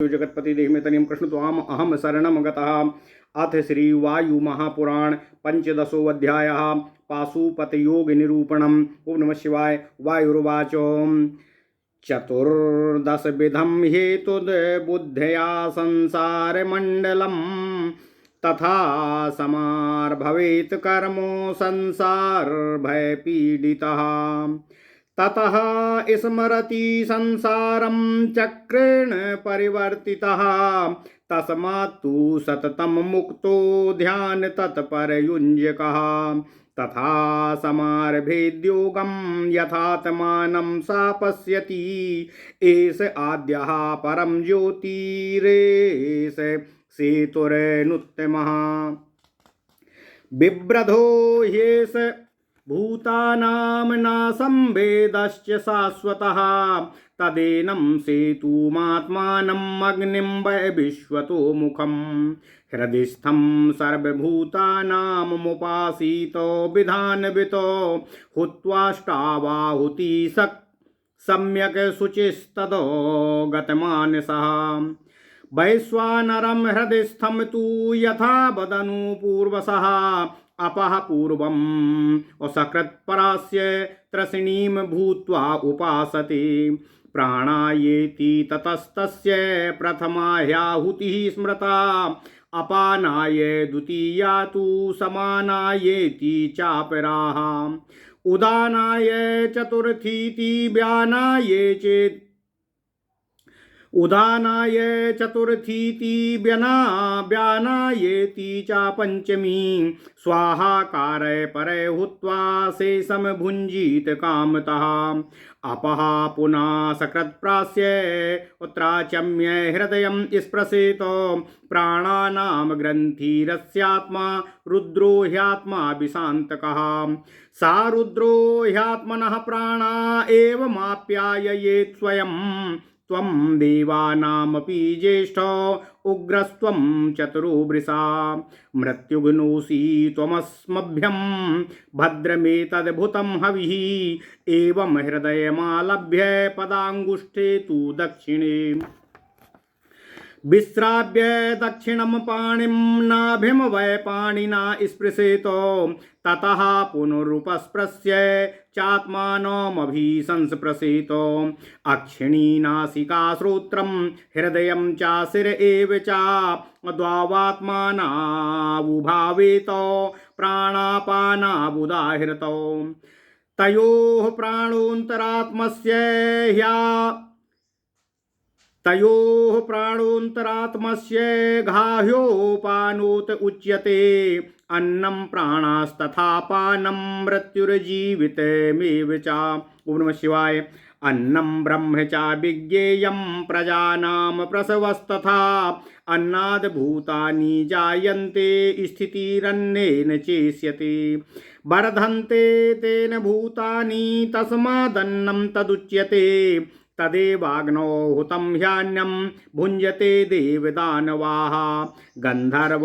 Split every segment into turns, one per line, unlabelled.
जगत्पति देहि में तनियम कृष्ण त्वाम अहम शरणम गतः। अथ श्री वायु महापुराण पंचदशो अध्याय पाशुपत योग निरूपणम। ओम नमः शिवाय। वायुर्वाच चतुर्दश विधम हेतु बुद्धया संसार मंडलम तथा समार भवेत कर्मो संसार भय पीडितः ततः स्मरति संसारं चक्रेण परिवर्तितः तस्मात्तु सततं मुक्तो ध्यान तत्परयुञ्जकः तथा समारभेद्योगं यथात्मानं सा पश्यति एष आद्यः परं ज्योतिरेष सेतुरनुत्तमः बिभ्रधो ह्येष भूतानां नासं वेदश्च शाश्वतः तदेनं सेतुमात्मानम् अग्निं विश्वतो मुखं हृदिस्थं सर्वभूतानामुपासीतो विधानवितो हुत्वाष्टावाहुति सम्यक् शुचिस्तदो गतमानसः वैश्वानरं हृदिस्थं तु यथा वदनु पूर्वसः अपः पूर्वम् असकृत्परास्य त्रसिणीं भूत्वा उपासते प्राणायेति ततस्तस्य प्रथमाह्याहुतिः स्मृता अपानाय द्वितीया तु समानायेति चापराः उदानाय चतुर्थीति व्यानाय चेत् उदानाय चतुर्थीति व्यानायेति चा पंचमी स्वाहाकारय परे हुत्वा शेषम भुञ्जीत कामतः अपः पुनः सकृत्प्रास्य उत्त्राचम्य हृदयं स्पृशेतो प्राणानां ग्रन्थिरस्यात्मा रुद्रो ह्यात्मा विशान्तकः सा रुद्रो ह्यात्मनः प्राणा एव माप्याययेत् स्वयं त्वं देवानामपि ज्येष्ठो उग्रस्त्वं चतुरो वृषा मृत्युघ्नोऽसि त्वमस्मभ्यं भद्रमेतद्भुतं हविः एवं हृदयमालभ्य पदाङ्गुष्ठे तु दक्षिणे विश्राव्य दक्षिणं पाणिं नाभिं वै पाणिना स्पृशेतो ततः पुनरुपस्पृश्य चात्मानमभिसंस्पृशेतो अक्षिणी नासिका श्रोत्रं हृदयं च शिर एव च द्वावात्मानावुभावेतो प्राणापानावुदाहृतौ तयोः प्राणोऽन्तरात्मस्य गाह्योपानोत उच्यते अन्नं प्राणास्तथा पानं मृत्युर्जीवितमेव च। ओम नमः शिवाय। अन्नं ब्रह्म च विज्ञेयं प्रजानां प्रसवस्तथा अन्नाद् भूतानि जायन्ते स्थितिरन्नेन चेष्यते वर्धन्ते तेन भूतानि तस्मादन्नं तदुच्यते तदेवाग्नौ हुतं ह्यान्यं भुञ्जते देवदानवाः गन्धर्व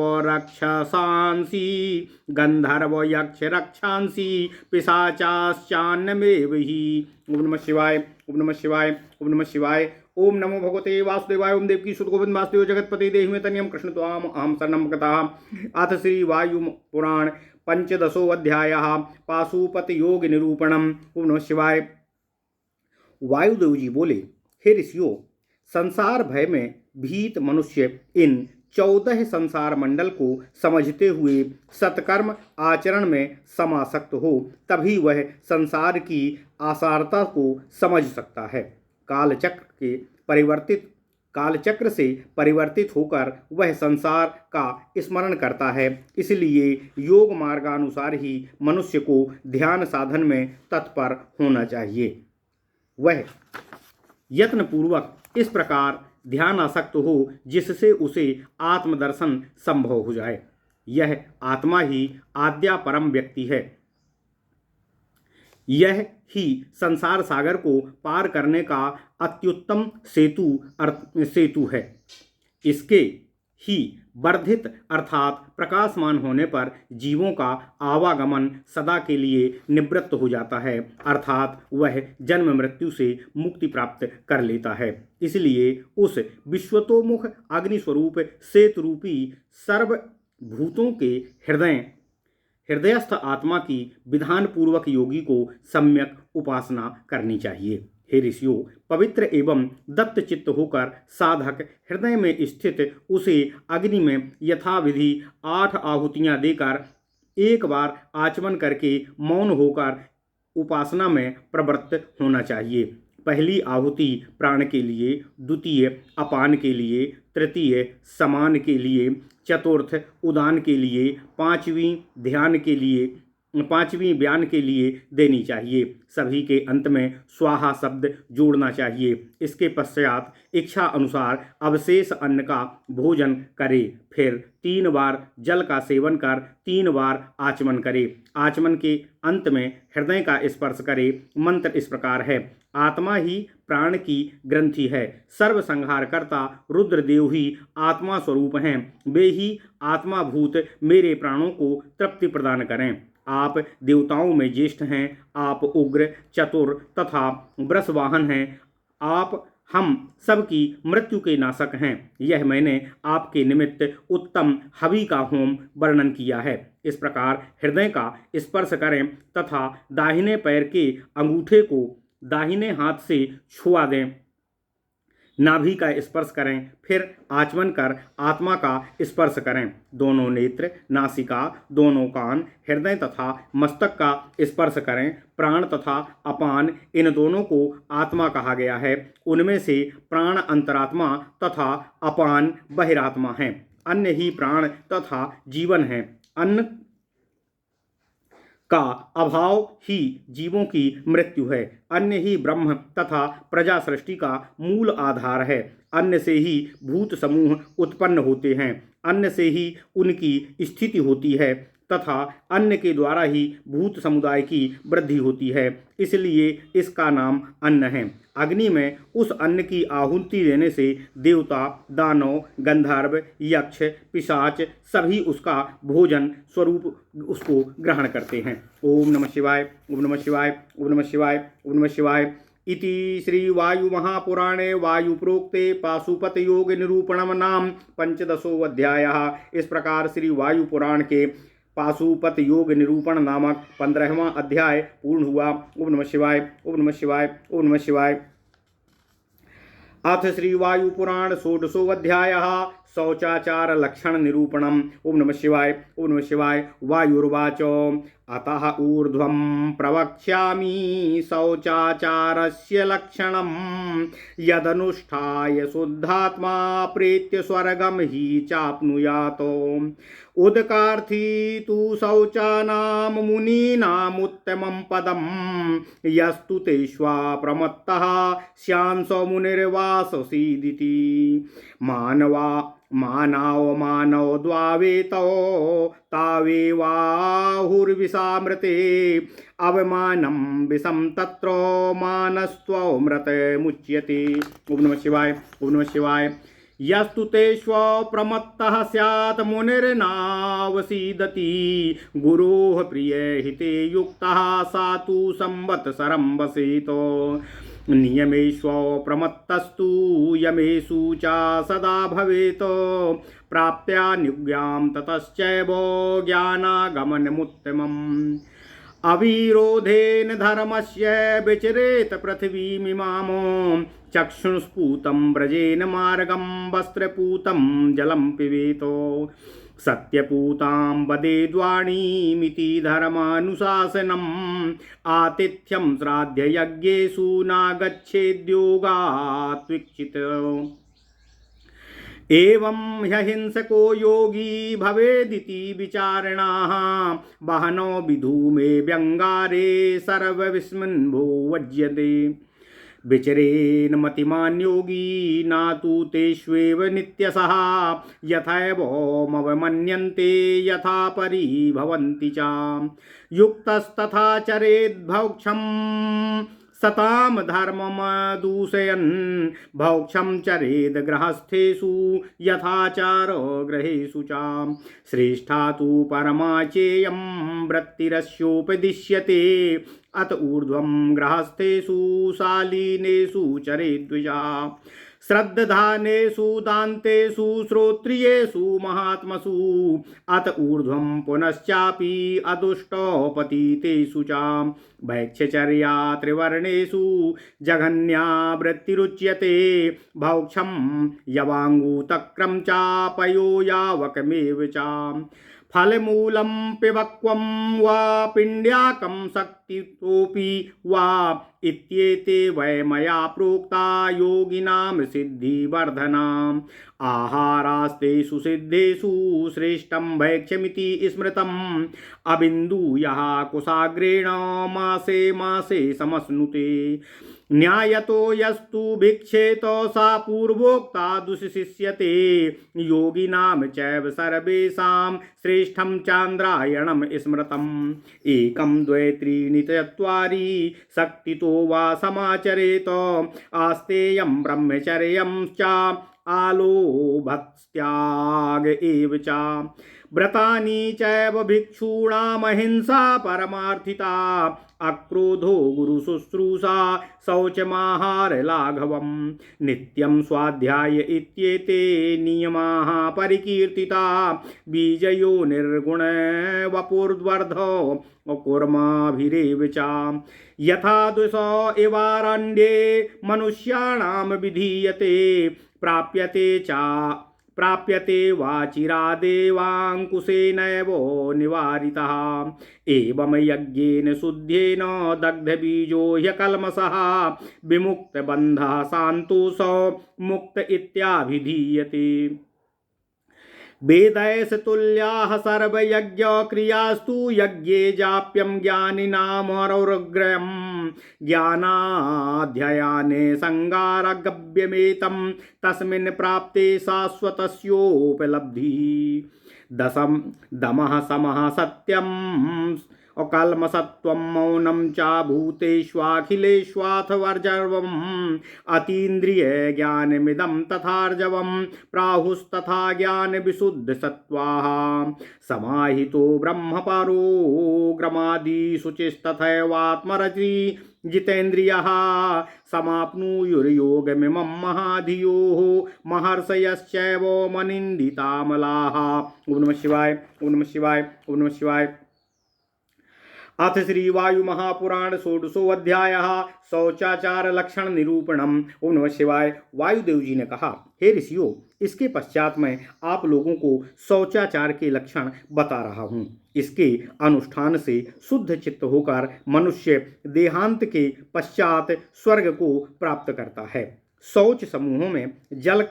यक्ष रक्षांसि पिशाचाश्चान्यमेव हि। ओम नमः शिवाय। ओम नमः शिवाय। ओम नमः शिवाय। ओम नमो भगवते वासुदेवाय। ओम देवकी सुत गोविंद वासुदेव जगत्पति देहि में तनियम कृष्ण त्वाम अहम शरणं गतः। अथ श्री वायु पुराण पंचदशो अध्याय पाशुपत योग निरूपणम। ओम नमः शिवाय। वायुदेव जी बोले, हे ऋषियों, संसार भय में भीत मनुष्य इन 14 संसार मंडल को समझते हुए सत्कर्म आचरण में समासक्त हो तभी वह संसार की आसारता को समझ सकता है। कालचक्र से परिवर्तित होकर वह संसार का स्मरण करता है। इसलिए योग मार्गानुसार ही मनुष्य को ध्यान साधन में तत्पर होना चाहिए। वह यत्नपूर्वक इस प्रकार ध्यानासक्त हो जिससे उसे आत्मदर्शन संभव हो जाए। यह आत्मा ही आद्या परम व्यक्ति है। यह ही संसार सागर को पार करने का अत्युत्तम सेतु है। इसके ही वर्धित अर्थात प्रकाशमान होने पर जीवों का आवागमन सदा के लिए निवृत्त हो जाता है, अर्थात वह जन्म मृत्यु से मुक्ति प्राप्त कर लेता है। इसलिए उस विश्वतोमुख अग्निस्वरूप सेतुरूपी सर्वभूतों के हृदयस्थ आत्मा की विधान पूर्वक योगी को सम्यक उपासना करनी चाहिए। हे ऋषियों, पवित्र एवं दत्त चित्त होकर साधक हृदय में स्थित उसे अग्नि में यथाविधि 8 आहुतियां देकर एक बार आचमन करके मौन होकर उपासना में प्रवृत्त होना चाहिए। पहली आहुति प्राण के लिए, द्वितीय अपान के लिए, तृतीय समान के लिए, चतुर्थ उदान के लिए, पांचवीं व्यान के लिए देनी चाहिए। सभी के अंत में स्वाहा शब्द जोड़ना चाहिए। इसके पश्चात इच्छा अनुसार अवशेष अन्न का भोजन करे। फिर 3 बार जल का सेवन कर 3 बार आचमन करे। आचमन के अंत में हृदय का स्पर्श करे। मंत्र इस प्रकार है: आत्मा ही प्राण की ग्रंथि है, सर्व संहारकर्ता रुद्रदेव ही आत्मा स्वरूप हैं, वे ही आत्माभूत मेरे प्राणों को तृप्ति प्रदान करें। आप देवताओं में ज्येष्ठ हैं, आप उग्र, चतुर तथा वृषवाहन हैं, आप हम सबकी मृत्यु के नाशक हैं। यह मैंने आपके निमित्त उत्तम हवि का होम वर्णन किया है। इस प्रकार हृदय का स्पर्श करें तथा दाहिने पैर के अंगूठे को दाहिने हाथ से छुआ दें। नाभि का स्पर्श करें, फिर आचमन कर आत्मा का स्पर्श करें। दोनों नेत्र, नासिका, दोनों कान, हृदय तथा मस्तक का स्पर्श करें। प्राण तथा अपान इन दोनों को आत्मा कहा गया है। उनमें से प्राण अंतरात्मा तथा अपान बहिरात्मा है। अन्य ही प्राण तथा जीवन है। अन्न का अभाव ही जीवों की मृत्यु है। अन्न ही ब्रह्म तथा प्रजा सृष्टि का मूल आधार है। अन्न से ही भूत समूह उत्पन्न होते हैं, अन्न से ही उनकी स्थिति होती है तथा अन्न के द्वारा ही भूत समुदाय की वृद्धि होती है, इसलिए इसका नाम अन्न है। अग्नि में उस अन्न की आहुति देने से देवता, दानव, गंधर्व, यक्ष, पिशाच सभी उसका भोजन स्वरूप उसको ग्रहण करते हैं। ओम नमः शिवाय, ओम नमः शिवाय, ओम नमः शिवाय, ओम नमः शिवाय। इति श्री वायु महापुराणे वायु प्रोक्ते पाशुपत योग निरूपणम नाम 15वां अध्यायः। इस प्रकार श्री वायु पुराण के पाशुपत योग निरूपण नामक 15वां अध्याय पूर्ण हुआ। ओम नमः शिवाय, ओम नमः शिवाय, ओम नमः शिवाय। अथ श्री वायु पुराण 16वां अध्यायः शौचाचार लक्षण निरूपणम्। ओम नमः शिवाय, ओम नमः शिवाय। वायुर्वाच अतः ऊर्ध्वं प्रवक्ष्यामि शौचाचारस्य लक्षणम् यदनुष्ठाय शुद्धात्मा प्रेत्य स्वर्गं हि चाप्नुयात्। उदकार्थी तु शौचानां मुनीनामुत्तमं पदं यस्तु तेष्वाप्रमत्तः स्यान् स मुनिर्वाससीदिति। मानव द्वावेतो तावेवाहुर्विषामृते अवमानं विषं तत्र मानस्त्वमृतमुच्यते। ओम नमः शिवाय, ओम नमः शिवाय। यस्तु तेष्वप्रमत्तः स्यात् मुनिर्नावसीदति गुरोः प्रियहिते युक्तः सा तु संवत्सरं वसेत्। नियमेष्वप्रमत्तस्तु यमेषु च सदा भवेत् प्राप्त्यानुज्ञां ततश्चैव ज्ञानागमनमुत्तमम्। अविरोधेन धर्मस्य विचरेत पृथिवीमिमां चक्षुष्पूतं व्रजेन मार्गं वस्त्रपूतं जलं पिबेत। सत्यपूतां वदेद्वाणीमिति धर्मानुशासनम् आतिथ्यं श्राद्धयज्ञेषु नागच्छेद्योगात्विक्षित्। एवं ह्यहिंसको योगी भवेदिति विचारिणाः बहनो विधूमे व्यंगारे सर्वविस्मिन्भो वज्यते। विचरेन् मतिमान् योगी नातु तेष्वेव नित्यशः यथैवमवमन्यन्ते यथा परिभवन्ति च। युक्तस्तथा चरेद्भौक्षं सताम धर्मम दूषयन् भौक्षम चरेद गृहस्थेषु यथाचारो गृहेषु च श्रेष्ठा तु परमाचेयं वृत्तिरस्योपदिश्यते अत ऊर्ध्वं गृहस्थेषु शालीनेषु चरेद्विजा श्रद्धानेषु दान्तेषु श्रोत्रियेषु महात्मसु अत ऊर्ध्वं पुनश्चापि अदुष्टोपतीतेषु च भैक्षचर्या त्रिवर्णेषु जघन्या वृत्तिरुच्यते भौक्षं यवाङ्गुतक्रं चापयो यावकमेव च फलमूलं पिबक्वं वा पिण्ड्याकं शक्तितोऽपि वा इत्येते वै मया प्रोक्ता योगिनां सिद्धिवर्धनाम् आहारास्तेषु सिद्धेषु श्रेष्ठं भैक्ष्यमिति स्मृतम् अबिन्दूयः कुशाग्रेण मासे मासे समश्नुते न्यायतो यस्तु भिक्षेत सा पूर्वोक्ता दुशिष्यते योगिनां चैव सर्वेषां श्रेष्ठं चान्द्रायणं स्मृतम् एकं द्वे त्रीणि चत्वारि शक्तितो वा समाचरेत आस्तेयं ब्रह्मचर्यं च आलोभत्याग एव च व्रतानि चैव भिक्षूणामहिंसा परमार्थिता अक्रोधो गुरुशुश्रूषा शौचमाहार लाघवं नित्यं स्वाध्याय इत्येते नियमाः परिकीर्तिता बीजयो निर्गुण वपुर्द्वर्धो कूर्माभिरेव च यथा दुष इवारण्ये मनुष्याणां विधीयते प्राप्यते वाचिरादेवाङ्कुशेनैव निवारितः एवं यज्ञेन शुद्धेन दग्धबीजो ह्यकल्मषः विमुक्तबन्धः शान्तोषो मुक्त इत्याभिधीयते वेदैस तुल्याः सर्वयज्ञक्रियास्तु यज्ञे जाप्यं ज्ञानिनामरौरग्रयं ज्ञानाध्ययने संगारगव्यमेतं तस्मिन् प्राप्ते शाश्वतस्योपलब्धिः दमः समः सत्यं अकल्मषत्वं मौनं च भूतेष्वाखिलेष्वाथ वर्जर्वम् अतीन्द्रिय ज्ञानमिदं तथार्जवं प्राहुस्तथा ज्ञान विशुद्ध सत्वाः समाहितो ब्रह्मपरोग्रमादि शुचिस्तथैवात्मरचि जितेन्द्रियः समाप्नुयुर्योगमिमं महाधियोः महर्षयश्चैव मनिन्दितामलाः। ओम नमः शिवाय, ओम नमः शिवाय, ओम नमः शिवाय। अथ श्री वायु महापुराण षोडशो अध्याय शौचाचार लक्षण निरूपणम। ओम नमः शिवाय। वायुदेव जी ने कहा, हे ऋषियों, इसके पश्चात मैं आप लोगों को शौचाचार के लक्षण बता रहा हूँ। इसके अनुष्ठान से शुद्ध चित्त होकर मनुष्य देहांत के पश्चात स्वर्ग को प्राप्त करता है। शौच समूहों में जल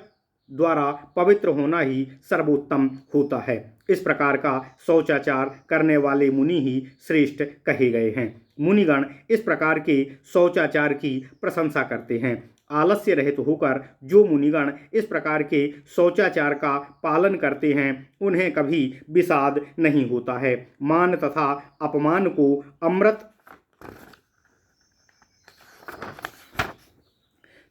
द्वारा पवित्र होना ही सर्वोत्तम होता है। इस प्रकार का शौचाचार करने वाले मुनि ही श्रेष्ठ कहे गए हैं। मुनिगण इस प्रकार के शौचाचार की प्रशंसा करते हैं। आलस्य रहित होकर जो मुनिगण इस प्रकार के शौचाचार का पालन करते हैं उन्हें कभी विषाद नहीं होता है। मान तथा अपमान को अमृत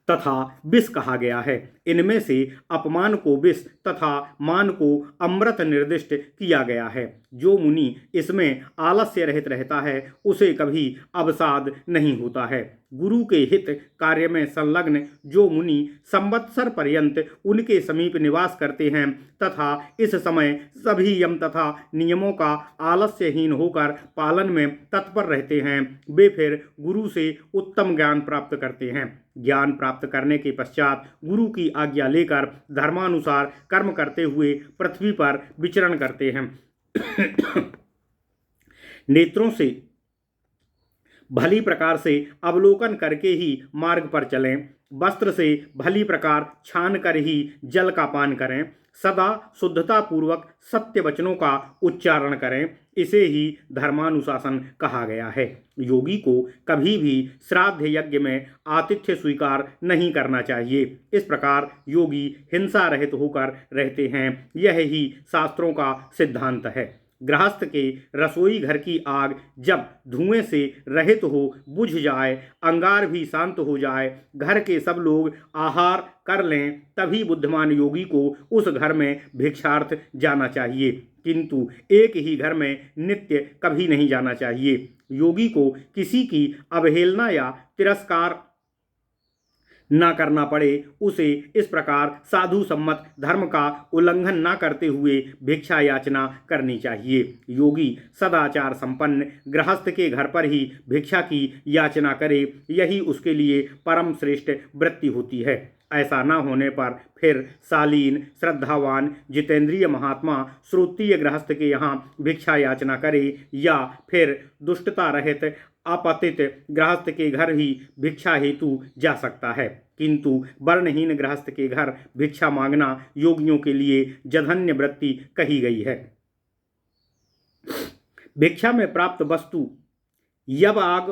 तथा विष कहा गया है। इनमें से अपमान को विष तथा मान को अमृत निर्दिष्ट किया गया है। जो मुनि इसमें आलस्य रहित रहता है उसे कभी अवसाद नहीं होता है। गुरु के हित कार्य में संलग्न जो मुनि संवत्सर पर्यंत उनके समीप निवास करते हैं तथा इस समय सभी यम तथा नियमों का आलस्यहीन होकर पालन में तत्पर रहते हैं, वे फिर गुरु से उत्तम ज्ञान प्राप्त करते हैं। ज्ञान प्राप्त करने के पश्चात गुरु की आज्ञा लेकर धर्मानुसार कर्म करते हुए पृथ्वी पर विचरण करते हैं। नेत्रों से भली प्रकार से अवलोकन करके ही मार्ग पर चलें। वस्त्र से भली प्रकार छान कर ही जल का पान करें। सदा शुद्धता पूर्वक सत्य वचनों का उच्चारण करें। इसे ही धर्मानुशासन कहा गया है। योगी को कभी भी श्राद्ध यज्ञ में आतिथ्य स्वीकार नहीं करना चाहिए। इस प्रकार योगी हिंसा रहित होकर रहते हैं। यह ही शास्त्रों का सिद्धांत है। गृहस्थ के रसोई घर की आग जब धुएं से रहित हो बुझ जाए, अंगार भी शांत हो जाए, घर के सब लोग आहार कर लें, तभी बुद्धिमान योगी को उस घर में भिक्षार्थ जाना चाहिए, किंतु एक ही घर में नित्य कभी नहीं जाना चाहिए। योगी को किसी की अवहेलना या तिरस्कार न करना पड़े, उसे इस प्रकार साधु सम्मत धर्म का उल्लंघन न करते हुए भिक्षा याचना करनी चाहिए। योगी सदाचार संपन्न गृहस्थ के घर पर ही भिक्षा की याचना करे, यही उसके लिए परम श्रेष्ठ वृत्ति होती है। ऐसा न होने पर फिर शालीन श्रद्धावान जितेंद्रिय महात्मा श्रोत्रिय गृहस्थ के यहाँ भिक्षा याचना करे, या फिर दुष्टता रहित अपतित गृहस्थ के घर ही भिक्षा हेतु जा सकता है, किंतु वर्णहीन गृहस्थ के घर भिक्षा मांगना योगियों के लिए जघन्य वृत्ति कही गई है। भिक्षा में प्राप्त वस्तु यवाग,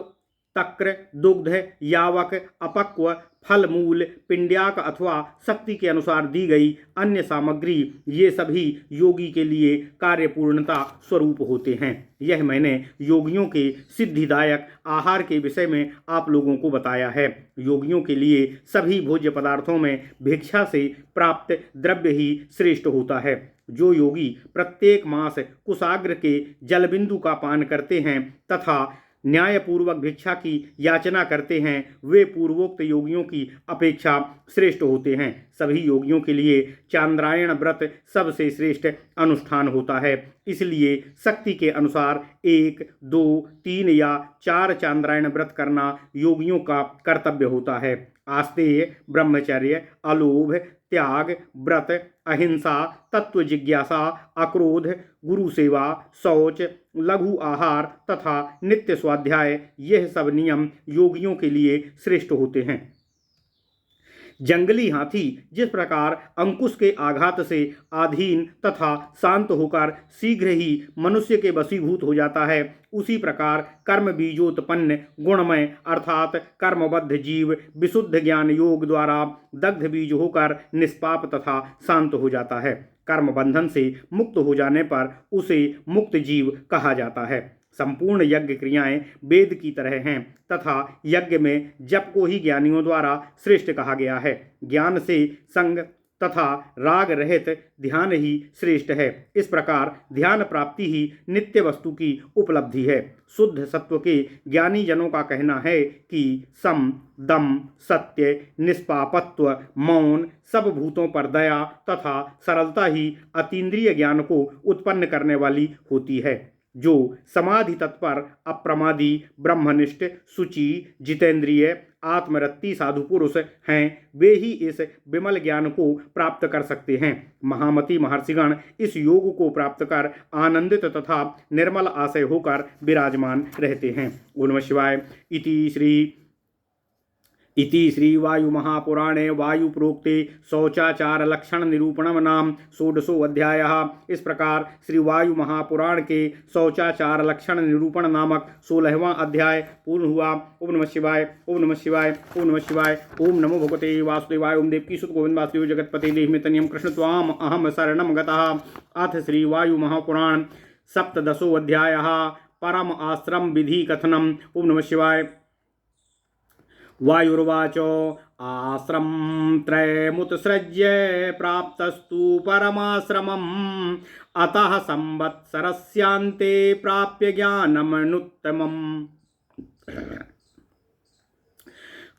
तक्र, दुग्ध, यावक, अपक्व, फल मूल, पिंड्याक अथवा शक्ति के अनुसार दी गई अन्य सामग्री, ये सभी योगी के लिए कार्यपूर्णता स्वरूप होते हैं। यह मैंने योगियों के सिद्धिदायक आहार के विषय में आप लोगों को बताया है। योगियों के लिए सभी भोज्य पदार्थों में भिक्षा से प्राप्त द्रव्य ही श्रेष्ठ होता है। जो योगी प्रत्येक मास कुशाग्र के जलबिंदु का पान करते हैं तथा न्यायपूर्वक भिक्षा की याचना करते हैं, वे पूर्वोक्त योगियों की अपेक्षा श्रेष्ठ होते हैं। सभी योगियों के लिए चांद्रायण व्रत सबसे श्रेष्ठ अनुष्ठान होता है, इसलिए शक्ति के अनुसार 1, 2, 3 या 4 चांद्रायण व्रत करना योगियों का कर्तव्य होता है। आस्तेय, ब्रह्मचर्य, अलोभ, त्याग, व्रत, अहिंसा, तत्व जिज्ञासा, अक्रोध, गुरु सेवा, शौच, लघु आहार तथा नित्य स्वाध्याय, यह सब नियम योगियों के लिए श्रेष्ठ होते हैं। जंगली हाथी जिस प्रकार अंकुश के आघात से अधीन तथा शांत होकर शीघ्र ही मनुष्य के वशीभूत हो जाता है, उसी प्रकार कर्म बीजोत्पन्न गुणमय अर्थात कर्मबद्ध जीव विशुद्ध ज्ञान योग द्वारा दग्ध बीज होकर निष्पाप तथा शांत हो जाता है। कर्म बंधन से मुक्त हो जाने पर उसे मुक्त जीव कहा जाता है। संपूर्ण यज्ञ क्रियाएं वेद की तरह हैं तथा यज्ञ में जप को ही ज्ञानियों द्वारा श्रेष्ठ कहा गया है। ज्ञान से संग तथा राग रहित ध्यान ही श्रेष्ठ है। इस प्रकार ध्यान प्राप्ति ही नित्य वस्तु की उपलब्धि है। शुद्ध सत्व के ज्ञानी जनों का कहना है कि सम, दम, सत्य, निष्पापत्व, मौन, सब भूतों पर दया तथा सरलता ही अतीन्द्रिय ज्ञान को उत्पन्न करने वाली होती है। जो समाधि तत्पर, अप्रमादी, ब्रह्मनिष्ठ, शुचि, जितेंद्रिय, आत्मरत्ती साधु पुरुष हैं, वे ही इस विमल ज्ञान को प्राप्त कर सकते हैं। महामती महर्षिगण इस योग को प्राप्त कर आनंदित तथा निर्मल आशय होकर विराजमान रहते हैं। ओम नमः शिवाय। इति श्री वायु महापुराणे वायु प्रोक्ते शौचाचार लक्षण निरूपणम नाम 16वां अध्याय। इस प्रकार श्री वायु महापुराण के शौचाचार लक्षण निरूपण नामक 16वां अध्याय पूर्ण हुआ। ओम नमः शिवाय, ओम नमः शिवाय, ओम नमः शिवाय। ओम नमो भगवते वासुदेवाय। ओम देवकी सुत गोविंद वासुदेव जगतपते देहि तनियम कृष्ण त्वाम अहम शरणम गतः। अथ श्री वायु महापुराण 17वां अध्याय परम आश्रम विधि कथनम। ओम नमः शिवाय। वायुर्वाच आश्रम त्रयमुत्सृज्य प्राप्तस्तु परमाश्रमम् अतः संवत्सरस्यान्ते प्राप्य ज्ञानमनुत्तमम्।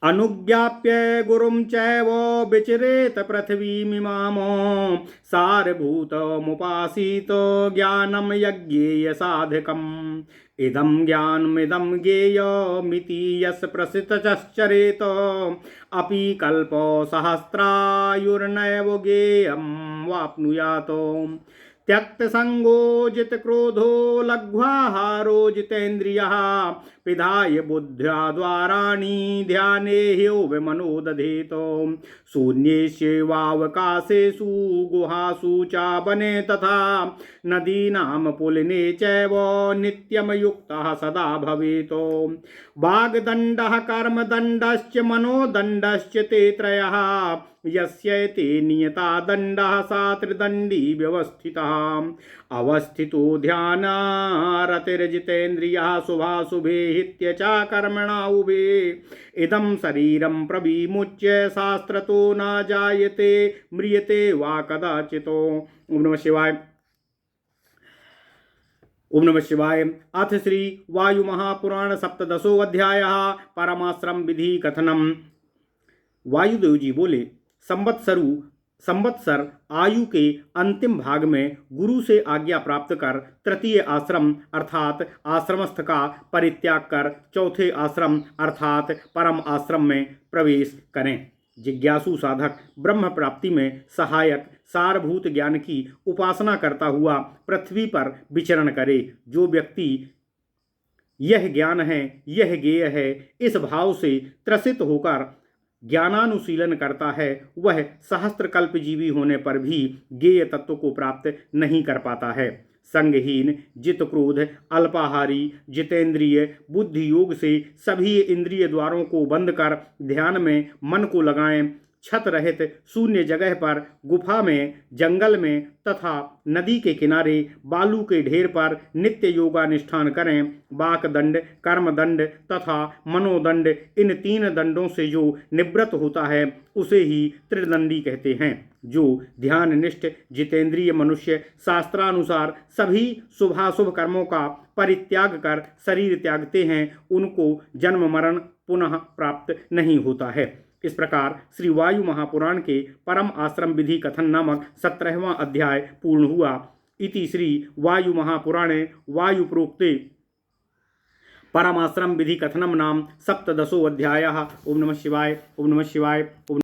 अनुज्ञाप्य गुरुं चैव विचरेत पृथ्वीमिमामो सारभूतमुपासीतो ज्ञानं यज्ञेय साधकम्। इदं ज्ञानमिदं ज्ञेयमिति यस्य प्रसिद्धश्चरेत अपि कल्पो सहस्रायुर्नैव ज्ञेयं वाप्नुयात्। त्यक्तसंगो जितक्रोधो लघ्वाहारो जितेन्द्रियः पिधाय बुद्ध्या द्वाराणि ध्याने ह्यो दधेत। शून्येष्वावकाशेषु गुहासु च वने तथा नदीनां पुलिने चैव नित्यं युक्तः सदा भवेत्। वाग्दण्डः कर्मदण्डश्च मनोदण्डश्च ते त्रयः यस्यैते नियता दण्डः सा त्रिदण्डी व्यवस्थितः अवस्थितो ध्यानारतिर्जितेन्द्रियः शुभाशुभे हित्य च कर्मणा उभे इदं शरीरं प्रविमुच्य शास्त्रतो न जायते म्रियते वा कदाचितो। ओम नमः शिवाय। ओम नमः शिवाय। अथ श्री वायु महापुराण सप्तदशो अध्याय परमाश्रम विधि कथनम। वायुदेव जी बोले, संवत्सर आयु के अंतिम भाग में गुरु से आज्ञा प्राप्त कर तृतीय आश्रम अर्थात आश्रमस्थ का परित्याग कर चौथे आश्रम अर्थात परम आश्रम में प्रवेश करें। जिज्ञासु साधक ब्रह्म प्राप्ति में सहायक सारभूत ज्ञान की उपासना करता हुआ पृथ्वी पर विचरण करे। जो व्यक्ति यह ज्ञान है, यह ज्ञेय है, इस भाव से त्रसित होकर ज्ञानानुशीलन करता है, वह सहस्त्र कल्प जीवी होने पर भी ज्ञेय तत्व को प्राप्त नहीं कर पाता है। संगहीन, जित क्रोध, अल्पाहारी, जितेंद्रिय, बुद्धि योग से सभी इंद्रिय द्वारों को बंद कर ध्यान में मन को लगाएं। छत रहित शून्य जगह पर, गुफा में, जंगल में तथा नदी के किनारे बालू के ढेर पर नित्य योगानुष्ठान करें। वाक दंड, कर्म दंड तथा मनोदंड, इन तीन दंडों से जो निवृत्त होता है उसे ही त्रिदंडी कहते हैं। जो ध्यान निष्ठ जितेंद्रिय मनुष्य शास्त्रानुसार सभी शुभाशुभ कर्मों का परित्याग कर शरीर त्यागते हैं, उनको जन्म मरण पुनः प्राप्त नहीं होता है। इस प्रकार श्री वायु महापुराण के परम आश्रम विधि कथन नामक 17वां अध्याय पूर्ण हुआ। इति श्री वायु महापुराणे वायु प्रोक्ते परमाश्रम विधि कथनम नाम सप्तदशो अध्यायः। ओम नमः शिवाय। ओम नमः शिवाय। ओम